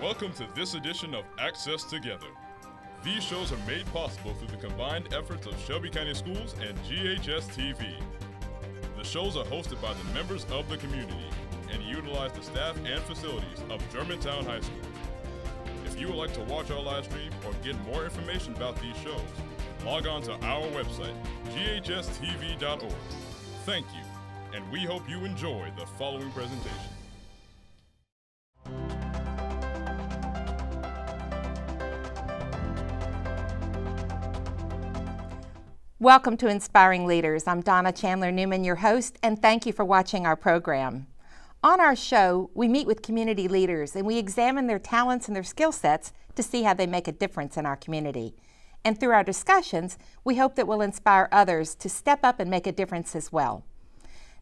Welcome to this edition of Access Together. These shows are made possible through the combined efforts of Shelby County Schools and GHS-TV. The shows are hosted by the members of the community and utilize the staff and facilities of Germantown High School. If you would like to watch our live stream or get more information about these shows, log on to our website, GHS-TV.org. Thank you, and we hope you enjoy the following presentation. Welcome to Inspiring Leaders. I'm Donna Chandler Newman, your host, and thank you for watching our program. On our show, we meet with community leaders and we examine their talents and their skill sets to see how they make a difference in our community. And through our discussions, we hope that we'll inspire others to step up and make a difference as well.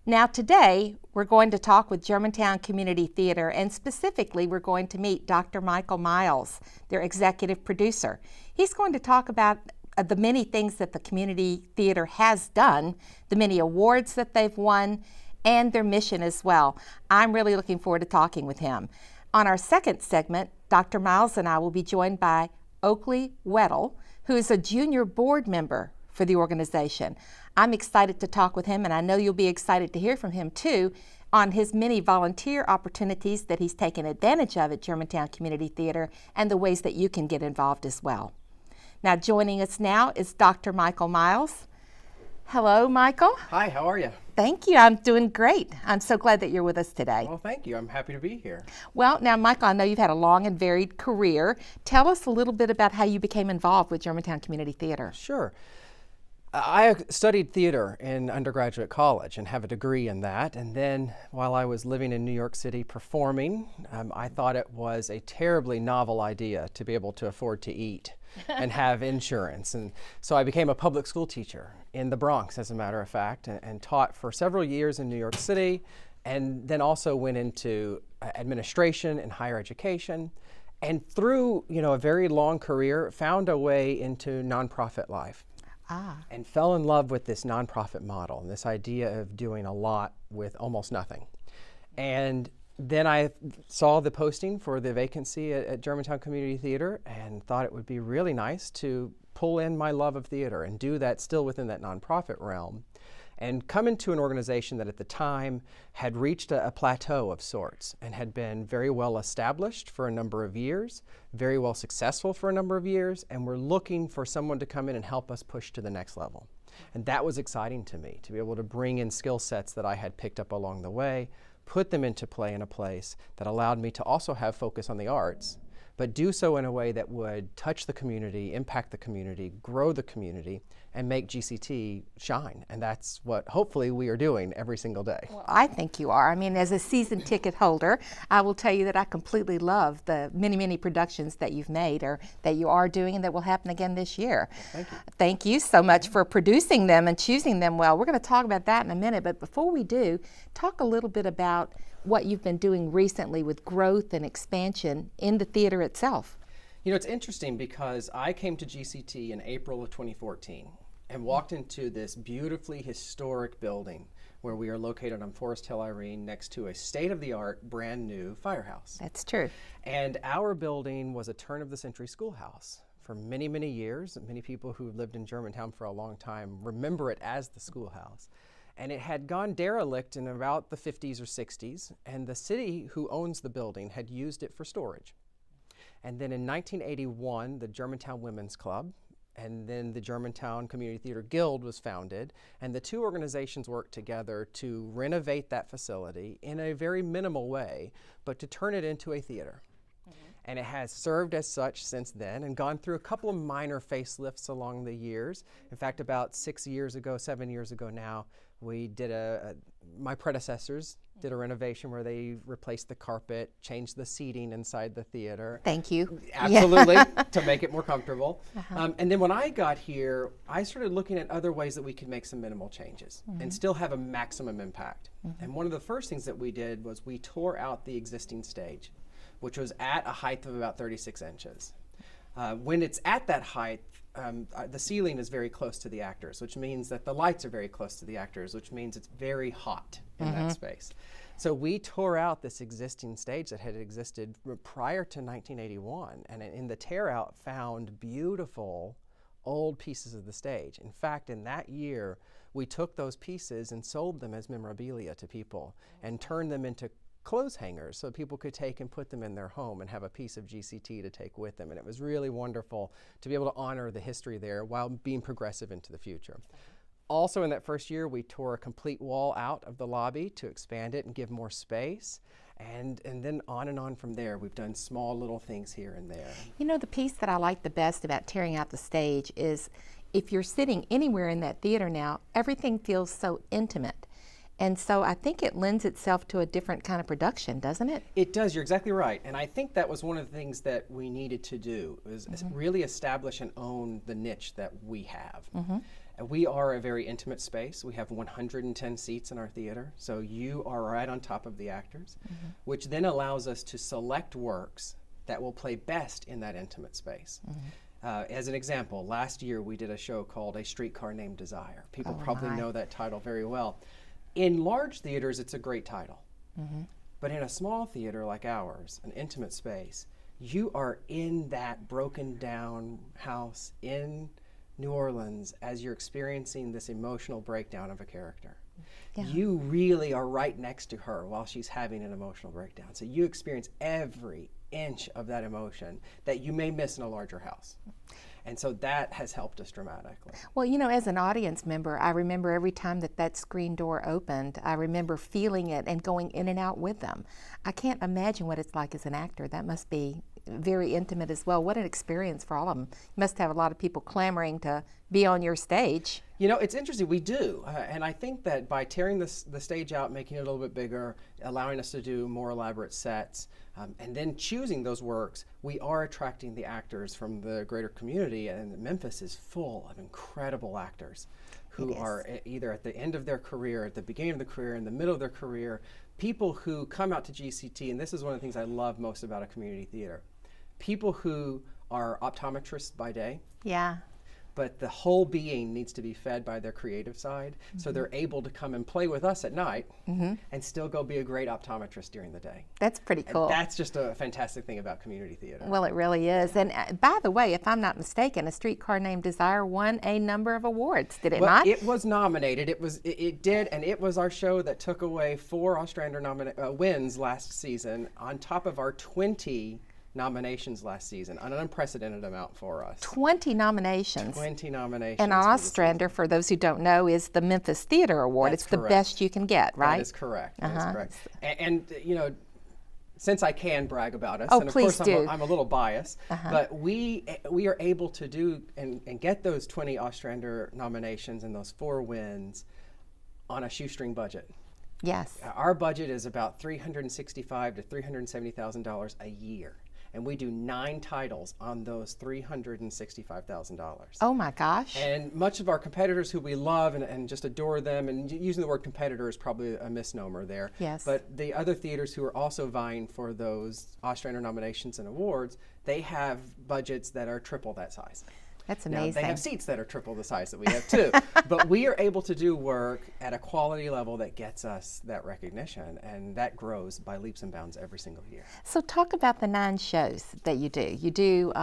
Now today, we're going to talk with Germantown Community Theater, and specifically we're going to meet Dr. Michael Miles, their executive producer. He's going to talk about the many things that the community theater has done, the many awards that they've won, and their mission as well. I'm really looking forward to talking with him. On our second segment, Dr. Miles and I will be joined by Oakely Weddle, who is a junior board member for the organization. I'm excited to talk with him, and I know you'll be excited to hear from him too on his many volunteer opportunities that he's taken advantage of at Germantown Community Theater and the ways that you can get involved as well. Now joining us now is Dr. Michael Miles. Hello, Michael. Hi, how are you? Thank you. I'm doing great. I'm so glad that you're with us today. Well, thank you. I'm happy to be here. Well, now, Michael, I know you've had a long and varied career. Tell us a little bit about how you became involved with Germantown Community Theater. Sure. I studied theater in undergraduate college and have a degree in that. And then while I was living in New York City performing, I thought it was a terribly novel idea to be able to afford to eat and have insurance. And so I became a public school teacher in the Bronx, as a matter of fact, and taught for several years in New York City, and then also went into administration and higher education. And through, a very long career, found a way into nonprofit life. And fell in love with this nonprofit model and this idea of doing a lot with almost nothing. And then I saw the posting for the vacancy at Germantown Community Theater and thought it would be really nice to pull in my love of theater and do that still within that nonprofit realm, and come into an organization that at the time had reached a plateau of sorts and had been very well established for a number of years, very well successful for a number of years, and we're looking for someone to come in and help us push to the next level. And that was exciting to me, to be able to bring in skill sets that I had picked up along the way, put them into play in a place that allowed me to also have focus on the arts, but do so in a way that would touch the community, impact the community, grow the community, and make GCT shine. And that's what hopefully we are doing every single day. Well, I think you are. I mean, as a season ticket holder, I will tell you that I completely love the many, many productions that you've made or that you are doing and that will happen again this year. Well, thank you. Thank you so much for producing them and choosing them well. We're going to talk about that in a minute, but before we do, talk a little bit about what you've been doing recently with growth and expansion in the theater itself. It's interesting because I came to GCT in April of 2014 and walked into this beautifully historic building where we are located on Forest Hill, Irene, next to a state-of-the-art, brand new firehouse. That's true. And our building was a turn-of-the-century schoolhouse. For many, many years, many people who lived in Germantown for a long time remember it as the schoolhouse. And it had gone derelict in about the 50s or 60s, and the city who owns the building had used it for storage. And then in 1981, the Germantown Women's Club and then the Germantown Community Theater Guild was founded, and the two organizations worked together to renovate that facility in a very minimal way, but to turn it into a theater. And it has served as such since then and gone through a couple of minor facelifts along the years. In fact, about 7 years ago now, we did my predecessors did a renovation where they replaced the carpet, changed the seating inside the theater. Thank you. Absolutely, to make it more comfortable. And then when I got here, I started looking at other ways that we could make some minimal changes and still have a maximum impact. And one of the first things that we did was we tore out the existing stage, which was at a height of about 36 inches. When it's at that height, the ceiling is very close to the actors, which means that the lights are very close to the actors, which means it's very hot in that space. So we tore out this existing stage that had existed prior to 1981, and in the tear out found beautiful old pieces of the stage. In fact, in that year, we took those pieces and sold them as memorabilia to people and turned them into clothes hangers so people could take and put them in their home and have a piece of GCT to take with them. And it was really wonderful to be able to honor the history there while being progressive into the future. Also in that first year, we tore a complete wall out of the lobby to expand it and give more space. And then on from there, we've done small little things here and there. You know, the piece that I like the best about tearing out the stage is if you're sitting anywhere in that theater now, everything feels so intimate. And so I think it lends itself to a different kind of production, doesn't it? It does, you're exactly right. And I think that was one of the things that we needed to do, was really establish and own the niche that we have. We are a very intimate space. We have 110 seats in our theater, so you are right on top of the actors, which then allows us to select works that will play best in that intimate space. As an example, last year we did a show called A Streetcar Named Desire. People probably know that title very well. In large theaters, it's a great title. But in a small theater like ours, an intimate space, you are in that broken down house in New Orleans as you're experiencing this emotional breakdown of a character. You really are right next to her while she's having an emotional breakdown. So you experience every inch of that emotion that you may miss in a larger house. And so that has helped us dramatically. Well, you know, as an audience member, I remember every time that screen door opened, I remember feeling it and going in and out with them. I can't imagine what it's like as an actor. That must be very intimate as well. What an experience for all of them. You must have a lot of people clamoring to be on your stage. You know, it's interesting, we do. And I think that by tearing the stage out, making it a little bit bigger, allowing us to do more elaborate sets, and then choosing those works, we are attracting the actors from the greater community, and Memphis is full of incredible actors who are either at the end of their career, at the beginning of the career, in the middle of their career, people who come out to GCT, and this is one of the things I love most about a community theater. People who are optometrists by day, but the whole being needs to be fed by their creative side, so they're able to come and play with us at night and still go be a great optometrist during the day. That's pretty cool. And that's just a fantastic thing about community theater. Well, it really is. And by the way, if I'm not mistaken, A Streetcar Named Desire won a number of awards, did it not? It was nominated. It did, and it was our show that took away 4 Ostrander wins last season on top of our 20 nominations last season, an unprecedented amount for us. 20 nominations. 20 nominations. And Ostrander, for those who don't know, is the Memphis Theater Award. That's it's correct. The best you can get, right? That is correct. That is correct. And you know, since I can brag about us, oh, and of please course do. I'm a little biased, but we are able to do and get those 20 Ostrander nominations and those 4 wins on a shoestring budget. Yes. Our budget is about $365,000 to $370,000 a year. And we do 9 titles on those $365,000. Oh my gosh. And much of our competitors who we love and just adore them, and using the word competitor is probably a misnomer there. Yes. But the other theaters who are also vying for those Ostrander nominations and awards, they have budgets that are triple that size. That's Now, amazing. they have seats that are triple the size that we have too. But we are able to do work at a quality level that gets us that recognition, and that grows by leaps and bounds every single year. So talk about the 9 shows that you do. You do,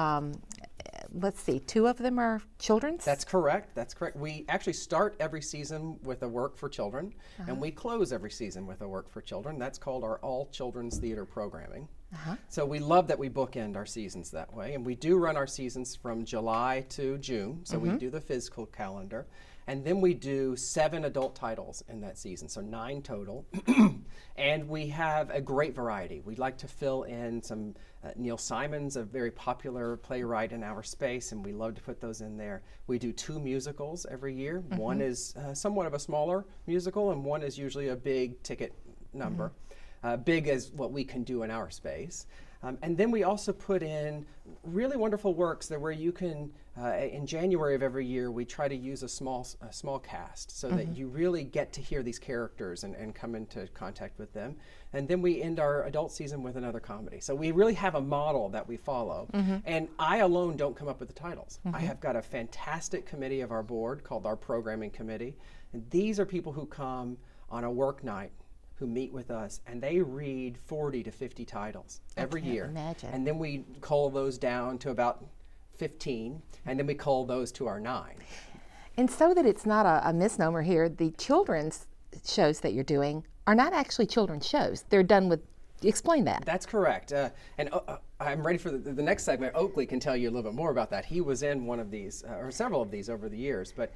let's see, 2 of them are children's? That's correct. That's correct. We actually start every season with a work for children, and we close every season with a work for children. That's called our all children's theater programming. So we love that we bookend our seasons that way, and we do run our seasons from July to June, so we do the physical calendar, and then we do 7 adult titles in that season, so 9 total, and we have a great variety. We'd like to fill in some Neil Simon's a very popular playwright in our space, and we love to put those in there. We do 2 musicals every year. One is somewhat of a smaller musical, and one is usually a big ticket number. Big as what we can do in our space. And then we also put in really wonderful works that where you can, in January of every year, we try to use a small cast so that you really get to hear these characters and come into contact with them. And then we end our adult season with another comedy. So we really have a model that we follow. And I alone don't come up with the titles. I have got a fantastic committee of our board called our programming committee. And these are people who come on a work night who meet with us, and they read 40 to 50 titles every year. Imagine. And then we cull those down to about 15, and then we cull those to our 9. And so that it's not a misnomer here, the children's shows that you're doing are not actually children's shows. They're done with, explain that. That's correct. I'm ready for the next segment. Oakely can tell you a little bit more about that. He was in one of these, or several of these over the years. But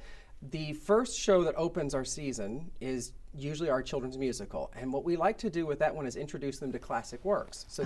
the first show that opens our season is usually our children's musical. And what we like to do with that one is introduce them to classic works. So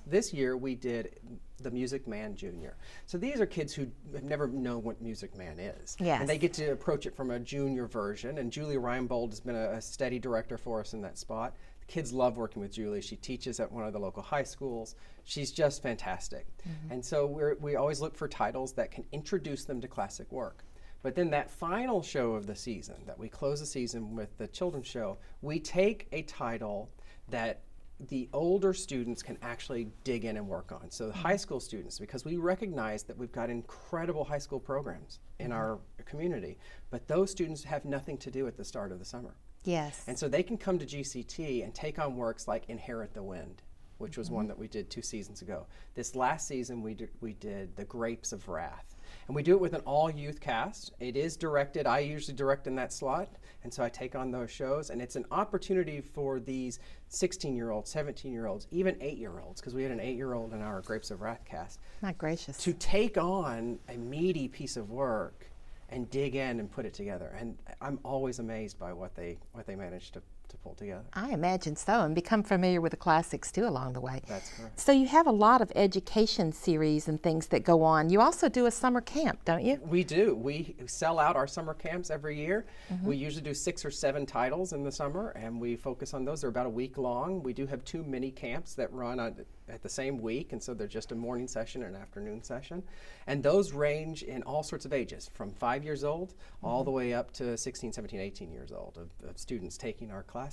this year we did The Music Man Junior. So these are kids who have never known what Music Man is. Yes. And they get to approach it from a junior version. And Julie Reinbold has been a steady director for us in that spot. The kids love working with Julie. She teaches at one of the local high schools. She's just fantastic. And so we always look for titles that can introduce them to classic work. But then that final show of the season, that we close the season with the children's show, we take a title that the older students can actually dig in and work on. So the high school students, because we recognize that we've got incredible high school programs in our community, but those students have nothing to do at the start of the summer. Yes. And so they can come to GCT and take on works like Inherit the Wind, which was one that we did 2 seasons ago. This last season we did The Grapes of Wrath. And we do it with an all-youth cast. It is directed, I usually direct in that slot, and so I take on those shows, and it's an opportunity for these 16-year-olds, 17-year-olds, even 8-year-olds, because we had an 8-year-old in our Grapes of Wrath cast. My gracious. To take on a meaty piece of work and dig in and put it together. And I'm always amazed by what they manage to pull together. I imagine so, and become familiar with the classics too along the way. That's correct. So you have a lot of education series and things that go on. You also do a summer camp, don't you? We do. We sell out our summer camps every year. We usually do 6 or 7 titles in the summer, and we focus on those. They're about a week long. We do have 2 mini camps that run at the same week, and so they're just a morning session and an afternoon session. And those range in all sorts of ages, from 5 years old all the way up to 16, 17, 18 years old of students taking our classes,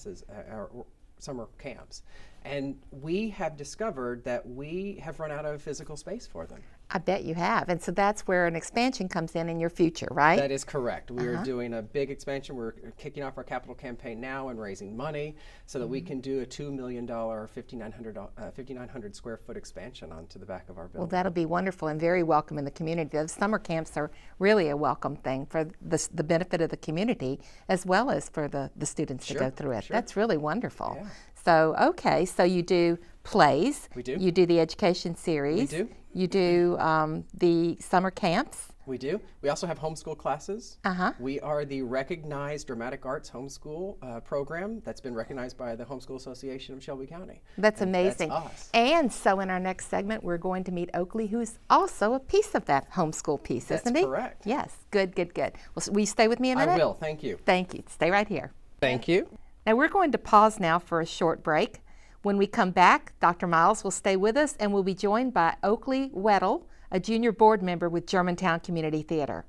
our summer camps. And we have discovered that we have run out of physical space for them. I bet you have. And so that's where an expansion comes in your future, right? That is correct. We are doing a big expansion. We're kicking off our capital campaign now and raising money so that we can do a $2 million, 5,900 square foot expansion onto the back of our building. Well, that'll be wonderful and very welcome in the community. Those summer camps are really a welcome thing for the benefit of the community as well as for the students to go through it. That's really wonderful. Yeah. So, okay, so you do plays. We do. You do the education series. We do. You do the summer camps. We do. We also have homeschool classes. We are the recognized dramatic arts homeschool program that's been recognized by the Homeschool Association of Shelby County. That's amazing. That's us. And so in our next segment, we're going to meet Oakely, who's also a piece of that homeschool piece, isn't he? That's correct. Yes. Good, good, good. Well, will you stay with me a minute? I will. Thank you. Thank you. Stay right here. Thank you. Now we're going to pause now for a short break. When we come back, Dr. Miles will stay with us and we'll be joined by Oakely Weddle, a junior board member with Germantown Community Theater.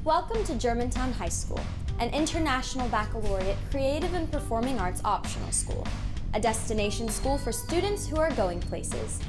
Welcome to Germantown High School, an international baccalaureate creative and performing arts optional school, a destination school for students who are going places.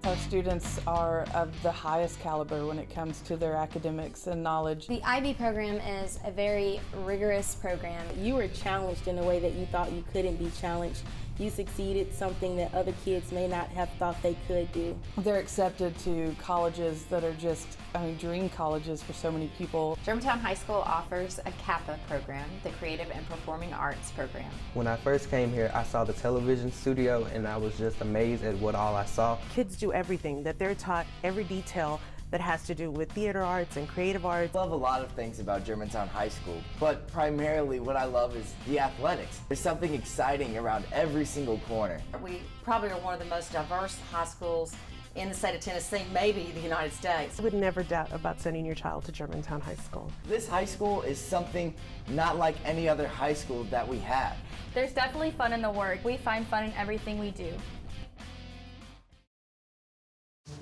Our students are of the highest caliber when it comes to their academics and knowledge. The IB program is a very rigorous program. You were challenged in a way that you thought you couldn't be challenged. You succeeded, something that other kids may not have thought they could do. They're accepted to colleges that are just, dream colleges for so many people. Germantown High School offers a CAPA program, the Creative and Performing Arts program. When I first came here, I saw the television studio and I was just amazed at what all I saw. Kids do everything, that they're taught every detail that has to do with theater arts and creative arts. I love a lot of things about Germantown High School, but primarily what I love is the athletics. There's something exciting around every single corner. We probably are one of the most diverse high schools in the state of Tennessee, maybe the United States. I would never doubt about sending your child to Germantown High School. This high school is something not like any other high school that we have. There's definitely fun in the work. We find fun in everything we do.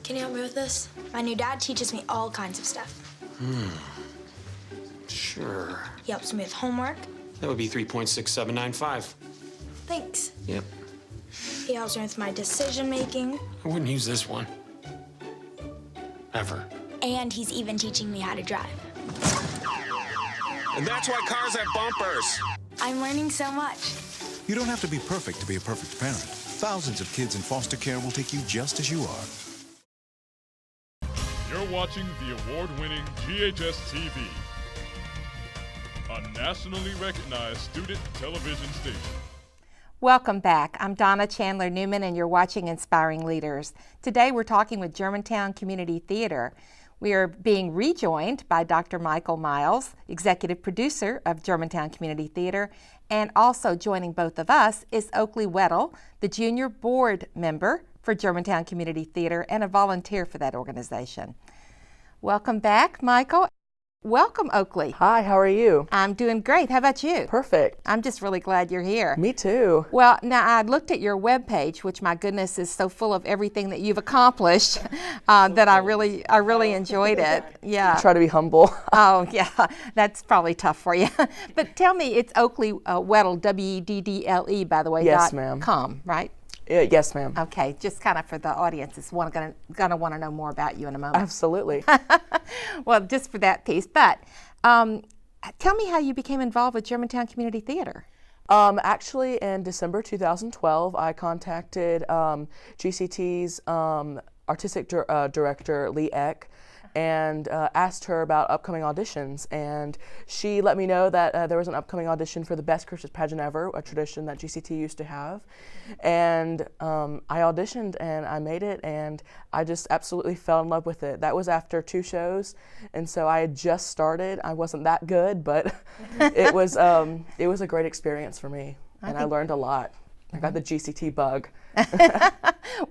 Can you help me with this? My new dad teaches me all kinds of stuff. Sure. He helps me with homework. That would be 3.6795. Thanks. Yep. He helps me with my decision making. I wouldn't use this one. Ever. And he's even teaching me how to drive. And that's why cars have bumpers. I'm learning so much. You don't have to be perfect to be a perfect parent. Thousands of kids in foster care will take you just as you are. You're watching the award-winning GHS-TV, a nationally recognized student television station. Welcome back. I'm Donna Chandler Newman, and you're watching Inspiring Leaders. Today we're talking with Germantown Community Theater. We are being rejoined by Dr. Michael Miles, executive producer of Germantown Community Theater, and also joining both of us is Oakely Weddle, the junior board member for Germantown Community Theater and a volunteer for that organization. Welcome back, Michael. Welcome, Oakely. Hi, how are you? I'm doing great. How about you? Perfect. I'm just really glad you're here. Me too. Well, now I looked at your webpage, which, my goodness, is so full of everything that you've accomplished that I really enjoyed it. Yeah. I try to be humble. Oh, yeah. That's probably tough for you. But tell me, it's Oakely Weddle, Weddle, by the way, yes, ma'am. .com, right? Yes, ma'am. Okay, just kind of for the audience is gonna want to know more about you in a moment. Absolutely. Well, just for that piece. But tell me how you became involved with Germantown Community Theater. Actually, in December 2012, I contacted GCT's artistic director, Lee Eck, and asked her about upcoming auditions, and she let me know that there was an upcoming audition for the Best Christmas Pageant Ever, a tradition that GCT used to have, and I auditioned and I made it, and I just absolutely fell in love with it. That was after 2 shows, and so I had just started. I wasn't that good, but it was a great experience for me, and I learned a lot. I got the GCT bug.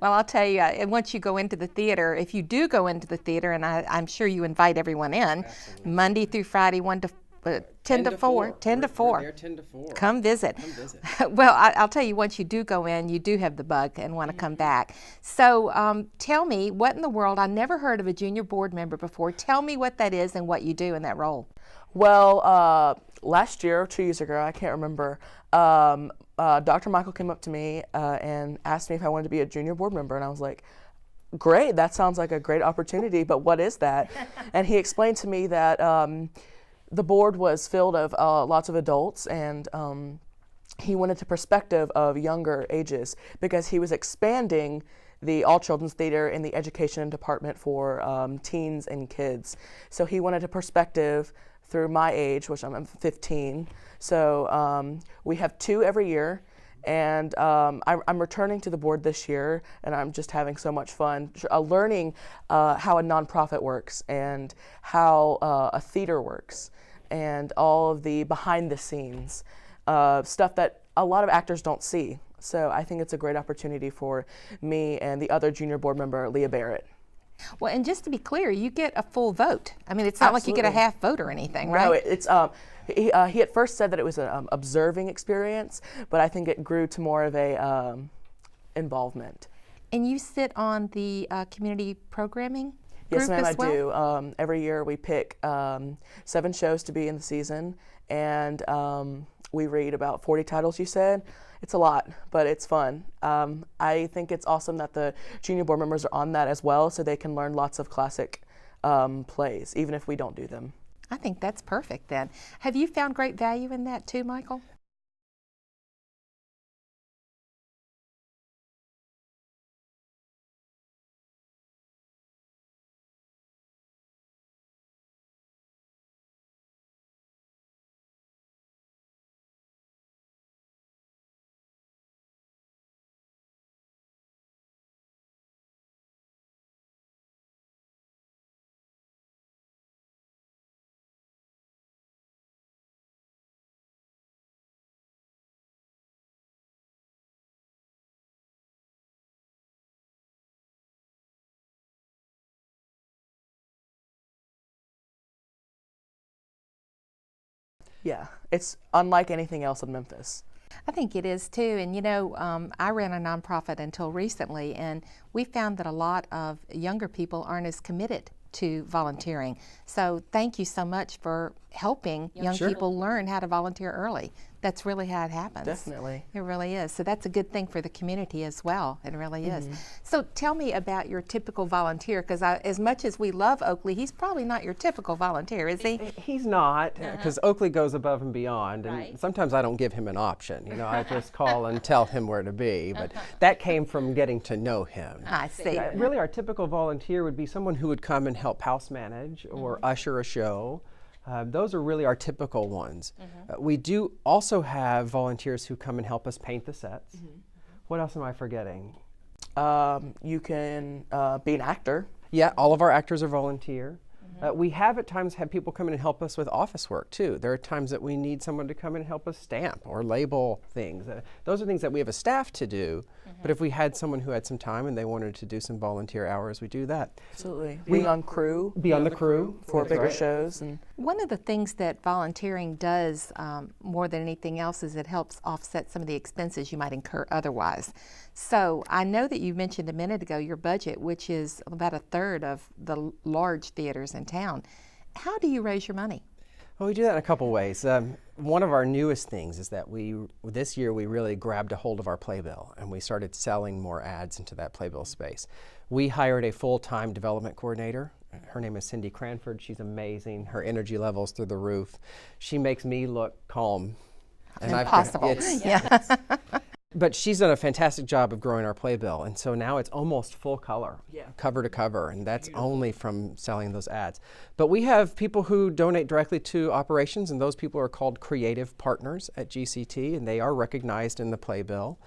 Well, I'll tell you, once you go into the theater, if you do go into the theater, and I'm sure you invite everyone in, absolutely, Monday through Friday, 10 to 4. 10 to 4. We're there 10 to 4. Come visit. Well, I'll tell you, once you do go in, you do have the bug and want to come back. So tell me, what in the world, I never heard of a junior board member before. Tell me what that is and what you do in that role. Well, last year or 2 years ago, I can't remember, Dr. Michael came up to me and asked me if I wanted to be a junior board member, and I was like, great, that sounds like a great opportunity, but what is that? And he explained to me that the board was filled of lots of adults, and he wanted the perspective of younger ages because he was expanding the all children's theater in the education department for teens and kids. So he wanted a perspective through my age, which I'm 15. So we have 2 every year, and I'm returning to the board this year, and I'm just having so much fun learning how a nonprofit works and how a theater works and all of the behind the scenes stuff that a lot of actors don't see. So I think it's a great opportunity for me and the other junior board member, Leah Barrett. Well, and just to be clear, you get a full vote. I mean, it's not like you get a half vote or anything, right? No, it's he at first said that it was an observing experience, but I think it grew to more of a involvement. And you sit on the community programming Yes, group ma'am, as well? I do. Every year we pick 7 shows to be in the season, and we read about 40 titles, you said. It's a lot, but it's fun. I think it's awesome that the junior board members are on that as well, so they can learn lots of classic plays, even if we don't do them. I think that's perfect then. Have you found great value in that too, Michael? Yeah, it's unlike anything else in Memphis. I think it is too, and you know, I ran a nonprofit until recently, and we found that a lot of younger people aren't as committed to volunteering. So thank you so much for helping young Sure. people learn how to volunteer early. That's really how it happens. Definitely. It really is. So that's a good thing for the community as well. It really is. So tell me about your typical volunteer, because as much as we love Oakely, he's probably not your typical volunteer, is he? He's not, because Oakely goes above and beyond, and sometimes I don't give him an option. You know, I just call and tell him where to be, but that came from getting to know him. I see. Really, our typical volunteer would be someone who would come and help house manage or usher a show. Those are really our typical ones. We do also have volunteers who come and help us paint the sets. What else am I forgetting? You can be an actor. Yeah, all of our actors are volunteer. We have at times had people come in and help us with office work too. There are times that we need someone to come in and help us stamp or label things. Those are things that we have a staff to do, but if we had someone who had some time and they wanted to do some volunteer hours, we do that. Absolutely. Being on crew. Be on the crew. For That's bigger right. shows. And One of the things that volunteering does more than anything else is it helps offset some of the expenses you might incur otherwise. So I know that you mentioned a minute ago your budget, which is about a third of the large theaters in town. How do you raise your money? Well, we do that in a couple ways. One of our newest things is that this year we really grabbed a hold of our playbill and we started selling more ads into that playbill space. We hired a full-time development coordinator. Her name is Cindy Cranford. She's amazing. Her energy level's through the roof. She makes me look calm. And Impossible. But she's done a fantastic job of growing our playbill, and so now it's almost full color, cover to cover, and that's only from selling those ads. But we have people who donate directly to operations, and those people are called creative partners at GCT, and they are recognized in the playbill.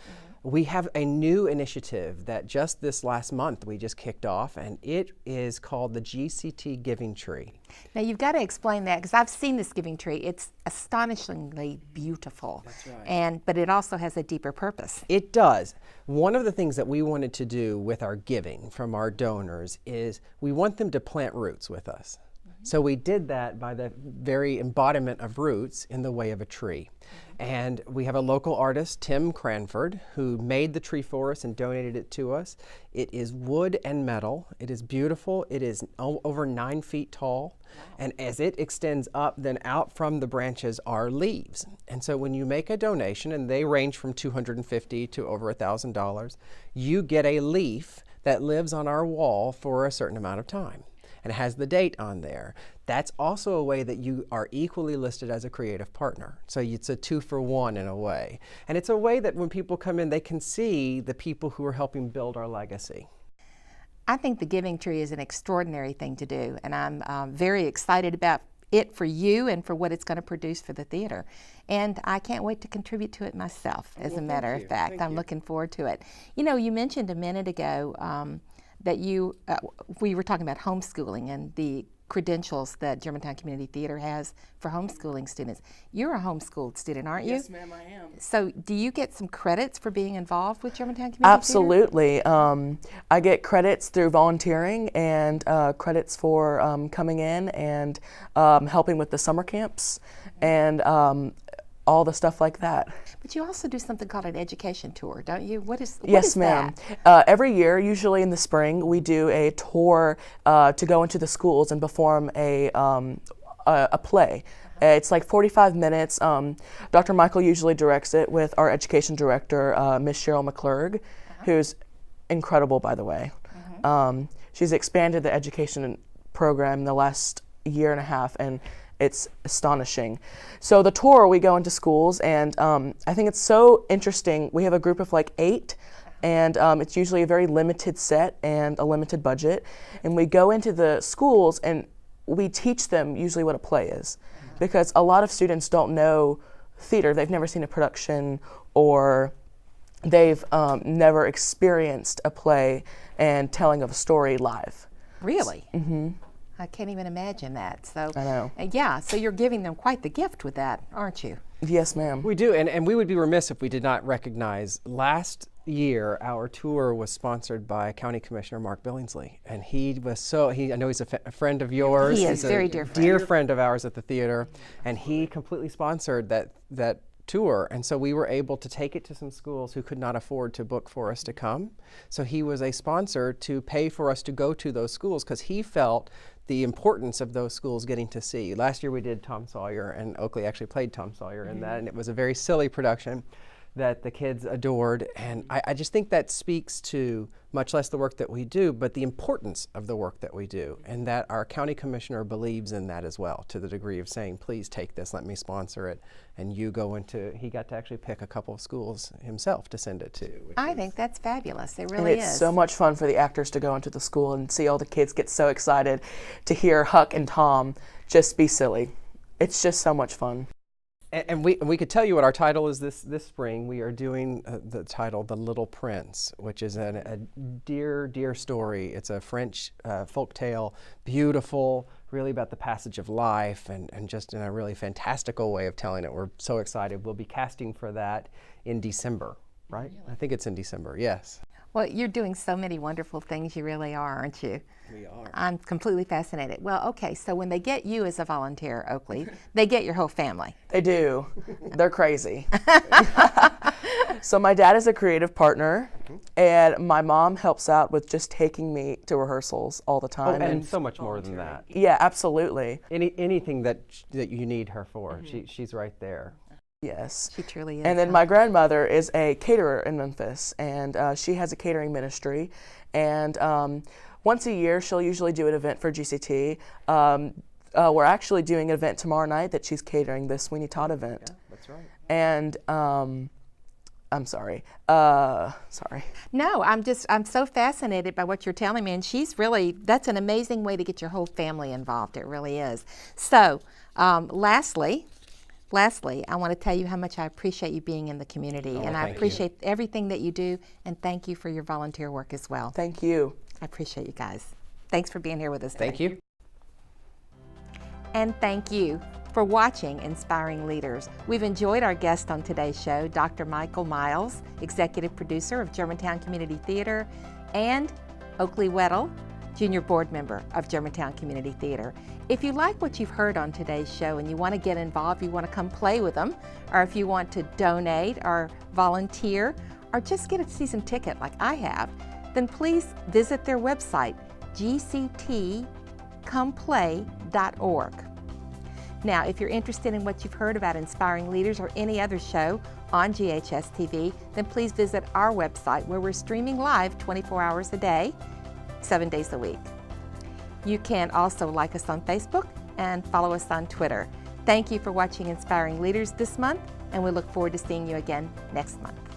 We have a new initiative that just this last month we just kicked off, and it is called the GCT Giving Tree. Now you've got to explain that, because I've seen this giving tree. It's astonishingly beautiful. That's right. But it also has a deeper purpose. It does. One of the things that we wanted to do with our giving from our donors is we want them to plant roots with us. So we did that by the very embodiment of roots in the way of a tree. And we have a local artist, Tim Cranford, who made the tree for us and donated it to us. It is wood and metal. It is beautiful. It is over 9 feet tall. And as it extends up, then out from the branches are leaves. And so when you make a donation, and they range from $250 to over $1,000, you get a leaf that lives on our wall for a certain amount of time. And it has the date on there. That's also a way that you are equally listed as a creative partner. So it's a 2-for-1 in a way. And it's a way that when people come in, they can see the people who are helping build our legacy. I think the giving tree is an extraordinary thing to do, and I'm very excited about it for you and for what it's going to produce for the theater. And I can't wait to contribute to it myself, as a matter of fact. I'm looking forward to it. You know, you mentioned a minute ago that we were talking about homeschooling and the credentials that Germantown Community Theater has for homeschooling students. You're a homeschooled student, aren't you? Yes, ma'am, I am. So do you get some credits for being involved with Germantown Community Absolutely. I get credits through volunteering and credits for coming in and helping with the summer camps and all the stuff like that. But you also do something called an education tour, don't you? What is Yes, ma'am. Every year, usually in the spring, we do a tour to go into the schools and perform a play. It's like 45 minutes. Dr. Michael usually directs it with our education director, Ms. Cheryl McClurg, who's incredible, by the way. She's expanded the education program in the last year and a half, and it's astonishing. So the tour, we go into schools, and I think it's so interesting. We have a group of like 8, and it's usually a very limited set and a limited budget. And we go into the schools and we teach them usually what a play is, because a lot of students don't know theater. They've never seen a production, or they've never experienced a play and telling of a story live. Really? Mm-hmm. I can't even imagine that. So I know. Yeah, so you're giving them quite the gift with that, aren't you? Yes, ma'am. We do, and we would be remiss if we did not recognize last year our tour was sponsored by County Commissioner Mark Billingsley, and he was I know he's a friend of yours. He is, he's very dear friend of ours at the theater, and he completely sponsored that tour, and so we were able to take it to some schools who could not afford to book for us to come. So he was a sponsor to pay for us to go to those schools, because he felt the importance of those schools getting to see. Last year we did Tom Sawyer, and Oakely actually played Tom Sawyer in that, and it was a very silly production that the kids adored, and I just think that speaks to much less the work that we do, but the importance of the work that we do, and that our county commissioner believes in that as well, to the degree of saying, please take this, let me sponsor it, and you go into, he got to actually pick a couple of schools himself to send it to. I think that's fabulous, it And really it's is. so much fun for the actors to go into the school and see all the kids get so excited to hear Huck and Tom just be silly. It's just so much fun. And we could tell you what our title is this spring. We are doing the title The Little Prince, which is a dear, dear story. It's a French folk tale, beautiful, really about the passage of life, and just in a really fantastical way of telling it. We're so excited. We'll be casting for that in December, right? Really? I think it's in December, yes. Well, you're doing so many wonderful things, you really are, aren't you? We are. I'm completely fascinated. Well, okay, so when they get you as a volunteer at Oakely, they get your whole family. They do. They're crazy. So my dad is a creative partner, and my mom helps out with just taking me to rehearsals all the time. Oh, and so much more than that. Yeah, absolutely. Anything that you need her for, she's right there. Yes. She truly is. And then my grandmother is a caterer in Memphis, and she has a catering ministry. And once a year, she'll usually do an event for GCT. We're actually doing an event tomorrow night that she's catering, the Sweeney Todd event. Yeah, that's right. And I'm sorry. Sorry. No, I'm so fascinated by what you're telling me, and that's an amazing way to get your whole family involved. It really is. So, lastly, I want to tell you how much I appreciate you being in the community, and I appreciate everything that you do, and thank you for your volunteer work as well. Thank you. I appreciate you guys. Thanks for being here with us today. Thank you. And thank you for watching Inspiring Leaders. We've enjoyed our guest on today's show, Dr. Michael Miles, Executive Producer of Germantown Community Theater, and Oakely Weddle, Junior Board Member of Germantown Community Theater. If you like what you've heard on today's show and you want to get involved, you want to come play with them, or if you want to donate or volunteer, or just get a season ticket like I have, then please visit their website, gctcomeplay.org. Now, if you're interested in what you've heard about Inspiring Leaders or any other show on GHS-TV, then please visit our website where we're streaming live 24 hours a day, 7 days a week. You can also like us on Facebook and follow us on Twitter. Thank you for watching Inspiring Leaders this month, and we look forward to seeing you again next month.